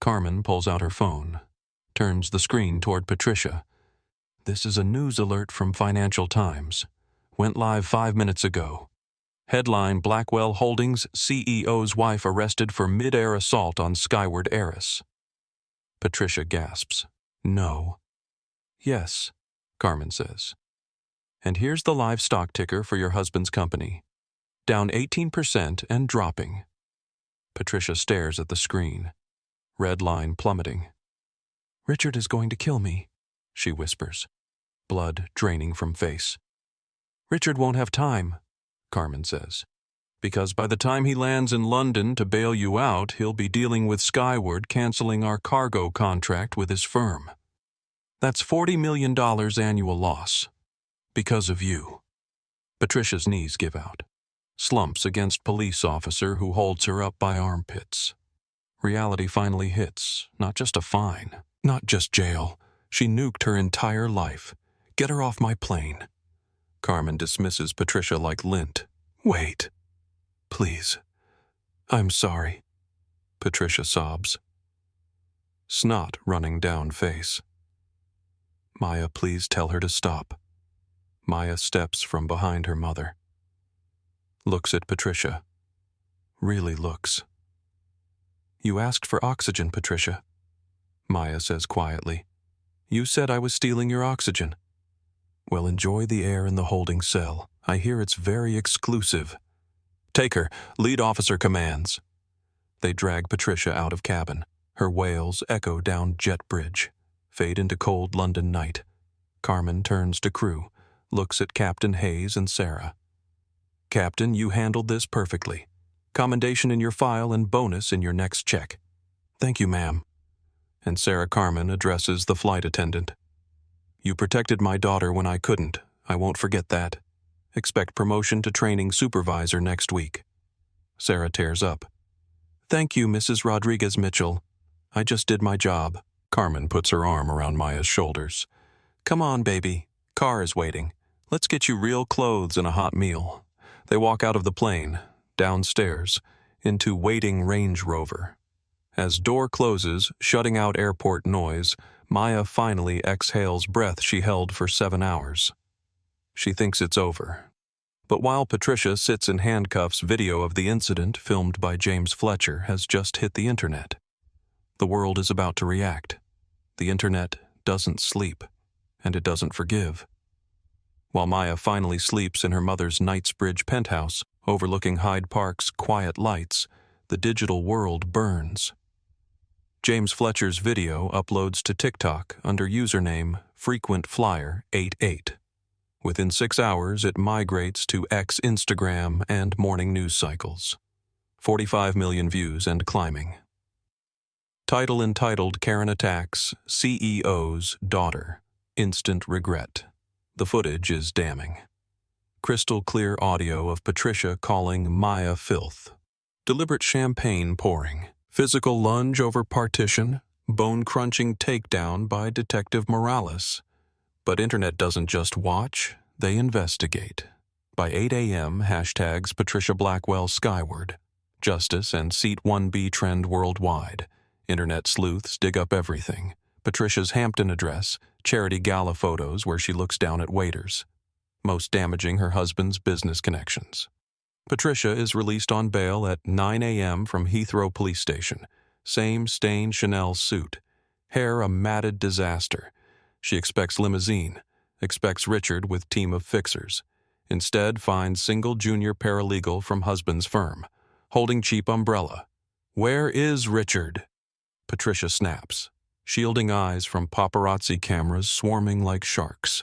Carmen pulls out her phone, turns the screen toward Patricia. This is a news alert from Financial Times. Went live 5 minutes ago. Headline: Blackwell Holdings CEO's wife arrested for mid-air assault on Skyward Airlines. Patricia gasps. No. Yes, Carmen says. And here's the live stock ticker for your husband's company. Down 18% and dropping. Patricia stares at the screen. Red line plummeting. Richard is going to kill me, she whispers, blood draining from face. Richard won't have time, Carmen says, because by the time he lands in London to bail you out, he'll be dealing with Skyward canceling our cargo contract with his firm. That's $40 million annual loss. Because of you. Patricia's knees give out. Slumps against police officer who holds her up by armpits. Reality finally hits. Not just a fine. Not just jail. She nuked her entire life. Get her off my plane. Carmen dismisses Patricia like lint. Wait. Please. I'm sorry. Patricia sobs. Snot running down face. Maya, please tell her to stop. Maya steps from behind her mother. Looks at Patricia. Really looks. You asked for oxygen, Patricia. Maya says quietly. You said I was stealing your oxygen. Well, enjoy the air in the holding cell. I hear it's very exclusive. Take her. Lead officer commands. They drag Patricia out of cabin. Her wails echo down jet bridge. Fade into cold London night. Carmen turns to crew. Looks at Captain Hayes and Sarah. Captain, you handled this perfectly. Commendation in your file and bonus in your next check. Thank you, ma'am. And Sarah Carmen addresses the flight attendant. You protected my daughter when I couldn't. I won't forget that. Expect promotion to training supervisor next week. Sarah tears up. Thank you, Mrs. Rodriguez-Mitchell. I just did my job. Carmen puts her arm around Maya's shoulders. Come on, baby. Car is waiting. Let's get you real clothes and a hot meal. They walk out of the plane, downstairs, into waiting Range Rover. As door closes, shutting out airport noise, Maya finally exhales breath she held for 7 hours. She thinks it's over. But while Patricia sits in handcuffs, video of the incident filmed by James Fletcher has just hit the internet. The world is about to react. The internet doesn't sleep, and it doesn't forgive. While Maya finally sleeps in her mother's Knightsbridge penthouse, overlooking Hyde Park's quiet lights, the digital world burns. James Fletcher's video uploads to TikTok under username FrequentFlyer88. Within 6 hours, it migrates to X, Instagram, and morning news cycles. 45 million views and climbing. Title entitled Karen Attacks CEO's Daughter. Instant regret. The footage is damning. Crystal clear audio of Patricia calling Maya filth. Deliberate champagne pouring. Physical lunge over partition. Bone-crunching takedown by Detective Morales. But internet doesn't just watch, they investigate. By 8 a.m., hashtags Patricia Blackwell Skyward. Justice and Seat 1B trend worldwide. Internet sleuths dig up everything. Patricia's Hampton address, charity gala photos where she looks down at waiters. Most damaging her husband's business connections. Patricia is released on bail at 9 a.m. from Heathrow Police Station. Same stained Chanel suit. Hair a matted disaster. She expects limousine. Expects Richard with team of fixers. Instead finds single junior paralegal from husband's firm. Holding cheap umbrella. Where is Richard? Patricia snaps. Shielding eyes from paparazzi cameras swarming like sharks.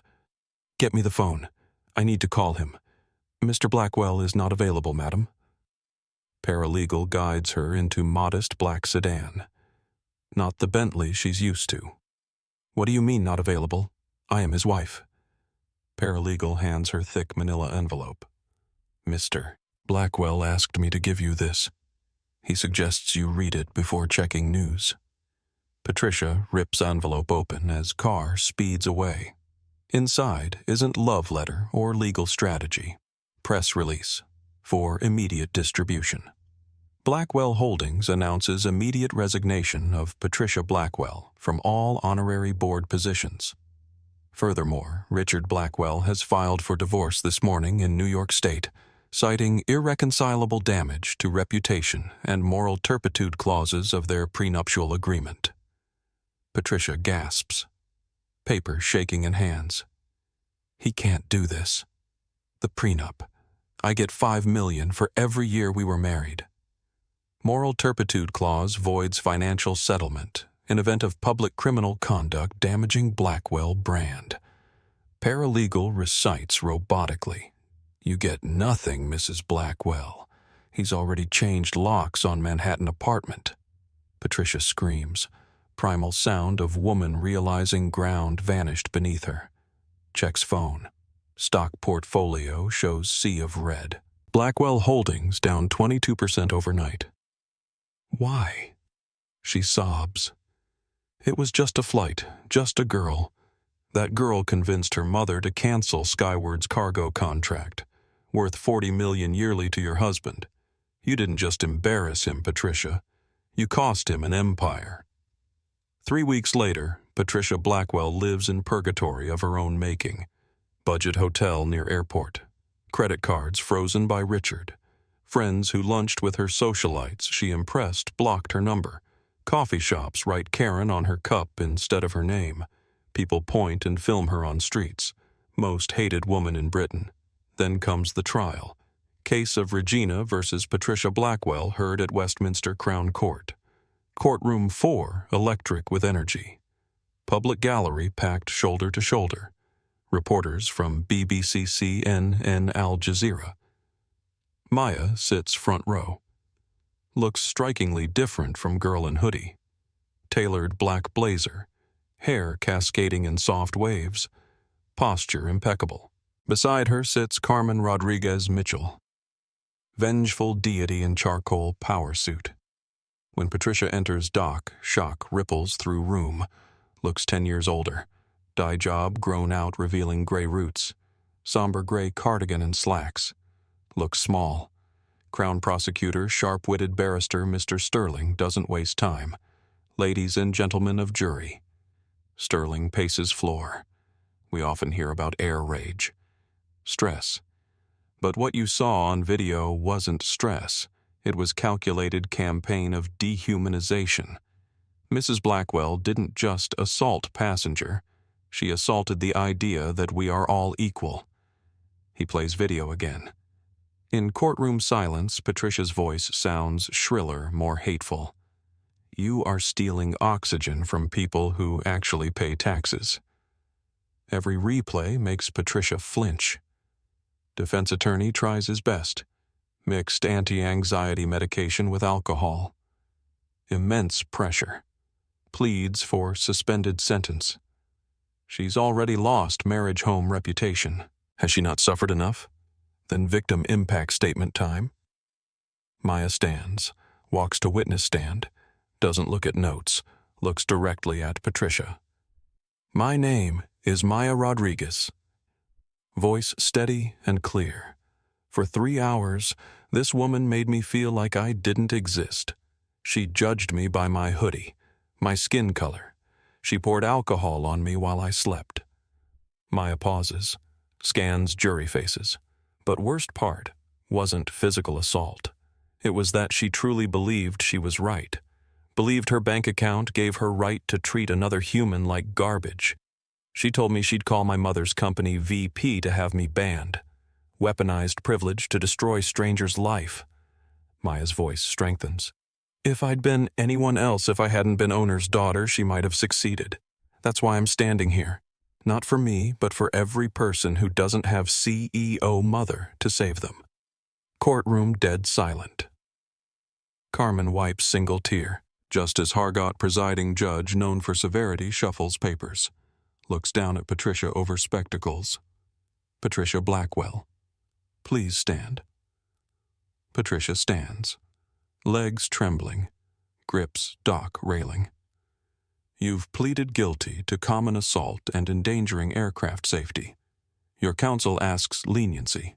Get me the phone. I need to call him. Mr. Blackwell is not available, madam. Paralegal guides her into modest black sedan. Not the Bentley she's used to. What do you mean not available? I am his wife. Paralegal hands her thick manila envelope. Mr. Blackwell asked me to give you this. He suggests you read it before checking news. Patricia rips envelope open as car speeds away. Inside isn't love letter or legal strategy. Press release for immediate distribution. Blackwell Holdings announces immediate resignation of Patricia Blackwell from all honorary board positions. Furthermore, Richard Blackwell has filed for divorce this morning in New York State, citing irreconcilable damage to reputation and moral turpitude clauses of their prenuptial agreement. Patricia gasps, paper shaking in hands. He can't do this. The prenup. I get $5 million for every year we were married. Moral turpitude clause voids financial settlement in event of public criminal conduct damaging Blackwell brand. Paralegal recites robotically. You get nothing, Mrs. Blackwell. He's already changed locks on Manhattan apartment. Patricia screams. Primal sound of woman realizing ground vanished beneath her. Checks phone. Stock portfolio shows sea of red. Blackwell Holdings down 22% overnight. Why? She sobs. It was just a flight, just a girl. That girl convinced her mother to cancel Skyward's cargo contract, worth $40 million yearly to your husband. You didn't just embarrass him, Patricia. You cost him an empire. 3 weeks later, Patricia Blackwell lives in purgatory of her own making. Budget hotel near airport. Credit cards frozen by Richard. Friends who lunched with her socialites she impressed blocked her number. Coffee shops write Karen on her cup instead of her name. People point and film her on streets. Most hated woman in Britain. Then comes the trial. Case of Regina versus Patricia Blackwell heard at Westminster Crown Court. Courtroom 4 electric with energy. Public gallery packed shoulder to shoulder. Reporters from BBC, CNN, and Al Jazeera. Maya sits front row. Looks strikingly different from girl in hoodie. Tailored black blazer. Hair cascading in soft waves. Posture impeccable. Beside her sits Carmen Rodriguez-Mitchell. Vengeful deity in charcoal power suit. When Patricia enters dock, shock ripples through room. Looks 10 years older. Dye job grown out revealing gray roots. Somber gray cardigan and slacks. Looks small. Crown prosecutor, sharp-witted barrister Mr. Sterling doesn't waste time. Ladies and gentlemen of jury. Sterling paces floor. We often hear about air rage. Stress. But what you saw on video wasn't stress. It was calculated campaign of dehumanization. Mrs. Blackwell didn't just assault passenger. She assaulted the idea that we are all equal. He plays video again. In courtroom silence, Patricia's voice sounds shriller, more hateful. You are stealing oxygen from people who actually pay taxes. Every replay makes Patricia flinch. Defense attorney tries his best. Mixed anti-anxiety medication with alcohol. Immense pressure. Pleads for suspended sentence. She's already lost marriage home reputation. Has she not suffered enough? Then victim impact statement time. Maya stands, walks to witness stand, doesn't look at notes, looks directly at Patricia. My name is Maya Rodriguez. Voice steady and clear. For 3 hours, this woman made me feel like I didn't exist. She judged me by my hoodie, my skin color. She poured alcohol on me while I slept. Maya pauses, scans jury faces. But worst part wasn't physical assault. It was that she truly believed she was right. Believed her bank account gave her right to treat another human like garbage. She told me she'd call my mother's company VP to have me banned. Weaponized privilege to destroy stranger's life. Maya's voice strengthens. If I'd been anyone else, if I hadn't been owner's daughter, she might have succeeded. That's why I'm standing here. Not for me, but for every person who doesn't have CEO mother to save them. Courtroom dead silent. Carmen wipes single tear. Justice Hargott, presiding judge known for severity, shuffles papers. Looks down at Patricia over spectacles. Patricia Blackwell. Please stand. Patricia stands. Legs trembling. Grips dock railing. You've pleaded guilty to common assault and endangering aircraft safety. Your counsel asks leniency.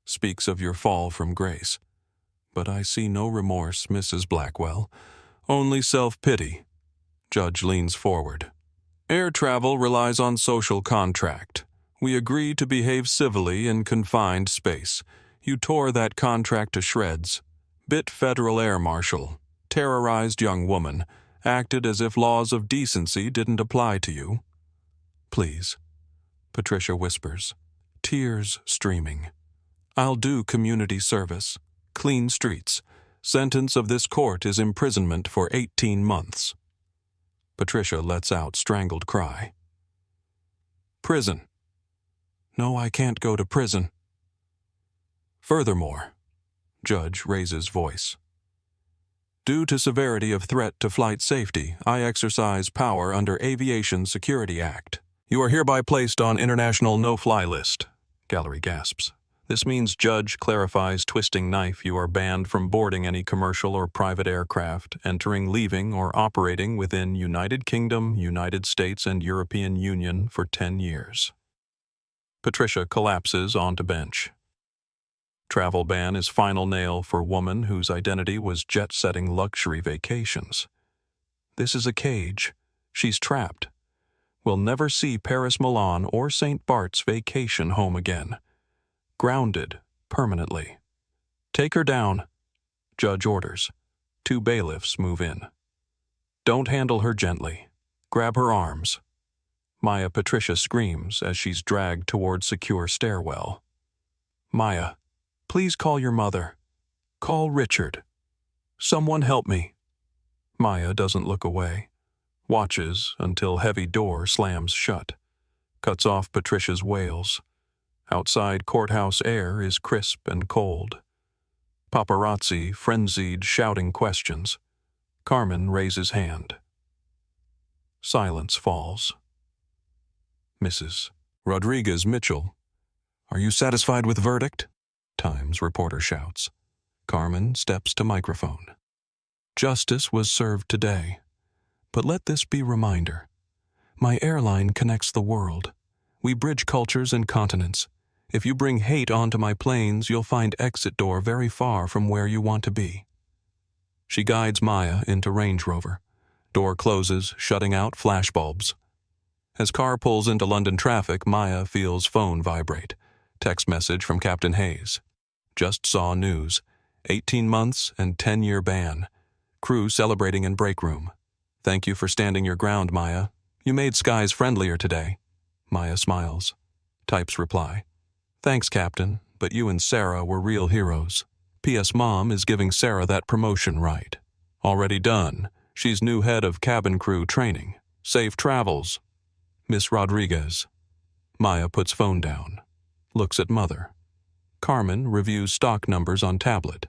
Speaks of your fall from grace. But I see no remorse, Mrs. Blackwell. Only self-pity. Judge leans forward. Air travel relies on social contract. We agree to behave civilly in confined space. You tore that contract to shreds. Bit federal air marshal. Terrorized young woman. Acted as if laws of decency didn't apply to you. Please, Patricia whispers, tears streaming. I'll do community service. Clean streets. Sentence of this court is imprisonment for 18 months. Patricia lets out strangled cry. Prison. No, I can't go to prison. Furthermore, Judge raises voice. Due to severity of threat to flight safety, I exercise power under Aviation Security Act. You are hereby placed on international no-fly list. Gallery gasps. This means Judge clarifies twisting knife. You are banned from boarding any commercial or private aircraft, entering, leaving, or operating within United Kingdom, United States, and European Union for 10 years. Patricia collapses onto bench. Travel ban is final nail for woman whose identity was jet-setting luxury vacations. This is a cage. She's trapped. Will never see Paris, Milan, or St. Bart's vacation home again. Grounded permanently. Take her down. Judge orders. 2 bailiffs move in. Don't handle her gently. Grab her arms. Maya Patricia screams as she's dragged toward secure stairwell. Maya, please call your mother. Call Richard. Someone help me. Maya doesn't look away. Watches until heavy door slams shut. Cuts off Patricia's wails. Outside courthouse air is crisp and cold. Paparazzi frenzied shouting questions. Carmen raises hand. Silence falls. Mrs. Rodriguez-Mitchell, are you satisfied with verdict? Times reporter shouts. Carmen steps to microphone. Justice was served today. But let this be a reminder. My airline connects the world. We bridge cultures and continents. If you bring hate onto my planes, you'll find exit door very far from where you want to be. She guides Maya into Range Rover. Door closes, shutting out flashbulbs. As car pulls into London traffic, Maya feels phone vibrate. Text message from Captain Hayes. Just saw news. 18 months and 10-year ban. Crew celebrating in break room. Thank you for standing your ground, Maya. You made skies friendlier today. Maya smiles. Types reply. Thanks, Captain, but you and Sarah were real heroes. P.S. Mom is giving Sarah that promotion right. Already done. She's new head of cabin crew training. Safe travels. Miss Rodriguez. Maya puts phone down. Looks at mother. Carmen reviews stock numbers on tablet.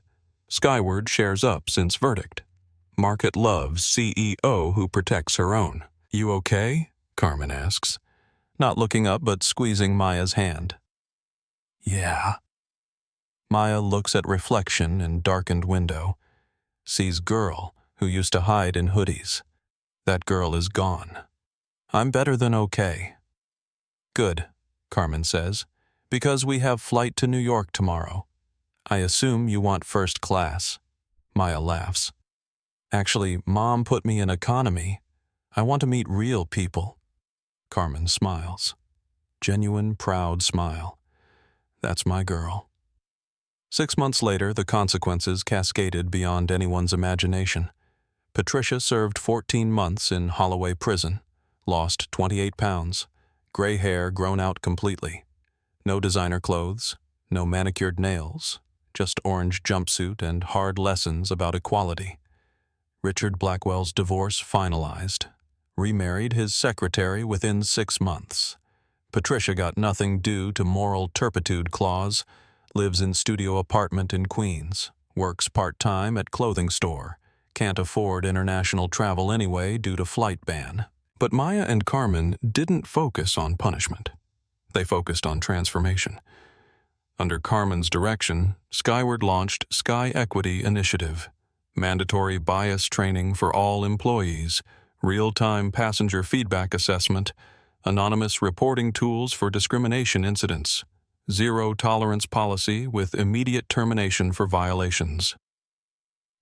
Skyward shares up since verdict. Market loves CEO who protects her own. You okay? Carmen asks. Not looking up but squeezing Maya's hand. Yeah. Maya looks at reflection in darkened window. Sees girl who used to hide in hoodies. That girl is gone. I'm better than okay. Good, Carmen says, because we have flight to New York tomorrow. I assume you want first class. Maya laughs. Actually, Mom put me in economy. I want to meet real people. Carmen smiles. Genuine, proud smile. That's my girl. 6 months later, the consequences cascaded beyond anyone's imagination. Patricia served 14 months in Holloway Prison, lost 28 pounds, gray hair grown out completely. No designer clothes, no manicured nails, just orange jumpsuit and hard lessons about equality. Richard Blackwell's divorce finalized. Remarried his secretary within 6 months. Patricia got nothing due to moral turpitude clause, lives in studio apartment in Queens, works part-time at clothing store, can't afford international travel anyway due to flight ban. But Maya and Carmen didn't focus on punishment. They focused on transformation. Under Carmen's direction, Skyward launched Sky Equity Initiative, mandatory bias training for all employees, real-time passenger feedback assessment, anonymous reporting tools for discrimination incidents, zero-tolerance policy with immediate termination for violations.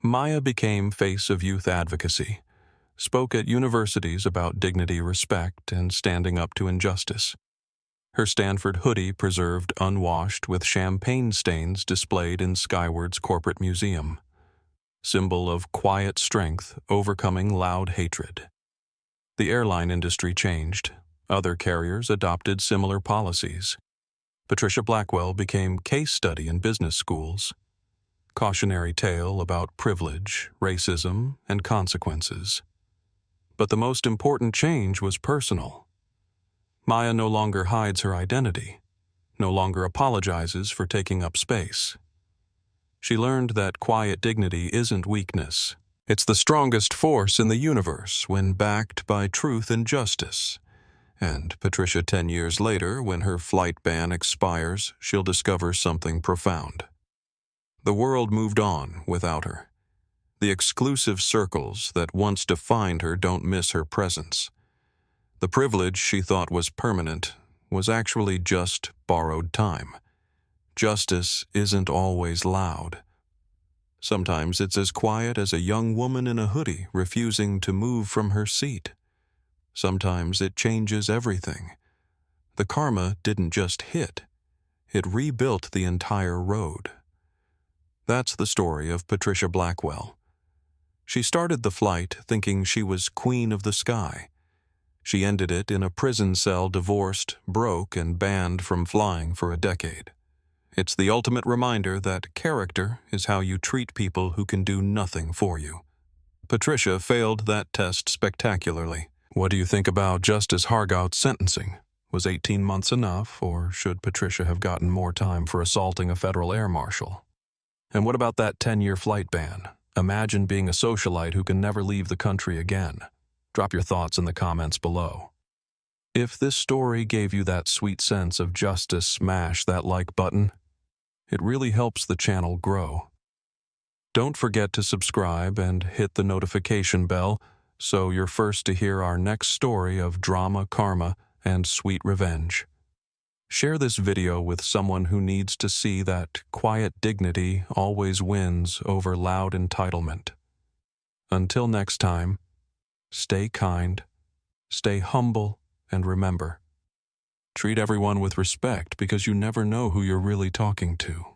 Maya became face of youth advocacy, spoke at universities about dignity, respect, and standing up to injustice. Her Stanford hoodie preserved unwashed with champagne stains displayed in Skyward's corporate museum, symbol of quiet strength overcoming loud hatred. The airline industry changed. Other carriers adopted similar policies. Patricia Blackwell became case study in business schools. Cautionary tale about privilege, racism, and consequences. But the most important change was personal. Maya no longer hides her identity, no longer apologizes for taking up space. She learned that quiet dignity isn't weakness. It's the strongest force in the universe when backed by truth and justice. And Patricia, 10 years later, when her flight ban expires, she'll discover something profound. The world moved on without her. The exclusive circles that once defined her don't miss her presence. The privilege she thought was permanent was actually just borrowed time. Justice isn't always loud. Sometimes it's as quiet as a young woman in a hoodie refusing to move from her seat. Sometimes it changes everything. The karma didn't just hit. It rebuilt the entire road. That's the story of Patricia Blackwell. She started the flight thinking she was queen of the sky. She ended it in a prison cell, divorced, broke, and banned from flying for a decade. It's the ultimate reminder that character is how you treat people who can do nothing for you. Patricia failed that test spectacularly. What do you think about Justice Hargaut's sentencing? Was 18 months enough, or should Patricia have gotten more time for assaulting a federal air marshal? And what about that 10-year flight ban? Imagine being a socialite who can never leave the country again. Drop your thoughts in the comments below. If this story gave you that sweet sense of justice, smash that like button. It really helps the channel grow. Don't forget to subscribe and hit the notification bell so you're first to hear our next story of drama, karma, and sweet revenge. Share this video with someone who needs to see that quiet dignity always wins over loud entitlement. Until next time, stay kind, stay humble, and remember, treat everyone with respect because you never know who you're really talking to.